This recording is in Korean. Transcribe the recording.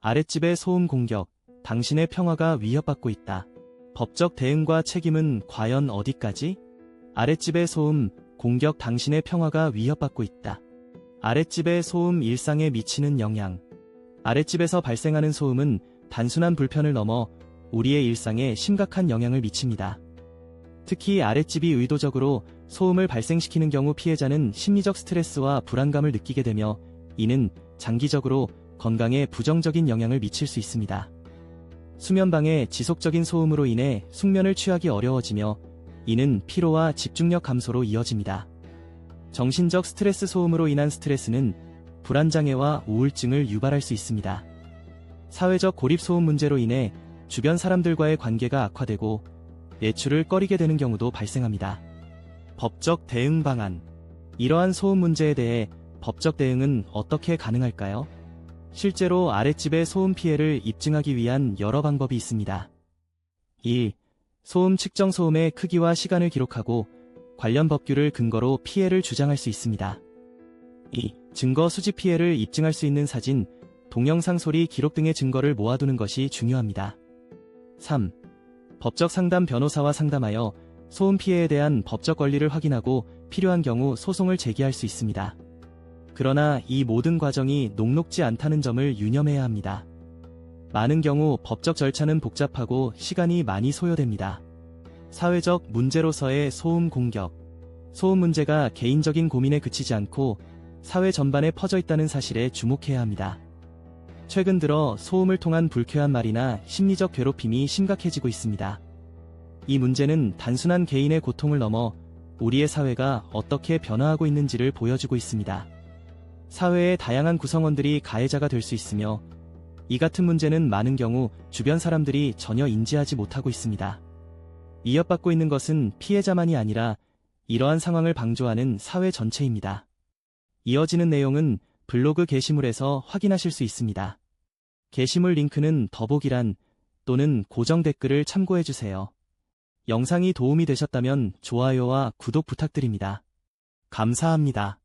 아랫집의 소음 공격, 당신의 평화가 위협받고 있다. 법적 대응과 책임은 과연 어디까지? 아랫집의 소음 공격, 당신의 평화가 위협받고 있다. 아랫집의 소음 일상에 미치는 영향. 아랫집에서 발생하는 소음은 단순한 불편을 넘어 우리의 일상에 심각한 영향을 미칩니다. 특히 아랫집이 의도적으로 소음을 발생시키는 경우 피해자는 심리적 스트레스와 불안감을 느끼게 되며 이는 장기적으로 건강에 부정적인 영향을 미칠 수 있습니다. 수면방해, 지속적인 소음으로 인해 숙면을 취하기 어려워지며 이는 피로와 집중력 감소로 이어집니다. 정신적 스트레스, 소음으로 인한 스트레스는 불안장애와 우울증을 유발할 수 있습니다. 사회적 고립, 소음 문제로 인해 주변 사람들과의 관계가 악화되고 외출을 꺼리게 되는 경우도 발생합니다. 법적 대응 방안. 이러한 소음 문제에 대해 법적 대응은 어떻게 가능할까요? 실제로 아랫집의 소음 피해를 입증하기 위한 여러 방법이 있습니다. 1. 소음 측정. 소음의 크기와 시간을 기록하고 관련 법규를 근거로 피해를 주장할 수 있습니다. 2. 증거 수집. 피해를 입증할 수 있는 사진, 동영상, 소리 기록 등의 증거를 모아두는 것이 중요합니다. 3. 법적 상담. 변호사와 상담하여 소음 피해에 대한 법적 권리를 확인하고 필요한 경우 소송을 제기할 수 있습니다. 그러나 이 모든 과정이 녹록지 않다는 점을 유념해야 합니다. 많은 경우 법적 절차는 복잡하고 시간이 많이 소요됩니다. 사회적 문제로서의 소음 공격. 소음 문제가 개인적인 고민에 그치지 않고 사회 전반에 퍼져 있다는 사실에 주목해야 합니다. 최근 들어 소음을 통한 불쾌한 말이나 심리적 괴롭힘이 심각해지고 있습니다. 이 문제는 단순한 개인의 고통을 넘어 우리의 사회가 어떻게 변화하고 있는지를 보여주고 있습니다. 사회의 다양한 구성원들이 가해자가 될 수 있으며 이 같은 문제는 많은 경우 주변 사람들이 전혀 인지하지 못하고 있습니다. 위협받고 있는 것은 피해자만이 아니라 이러한 상황을 방조하는 사회 전체입니다. 이어지는 내용은 블로그 게시물에서 확인하실 수 있습니다. 게시물 링크는 더보기란 또는 고정 댓글을 참고해주세요. 영상이 도움이 되셨다면 좋아요와 구독 부탁드립니다. 감사합니다.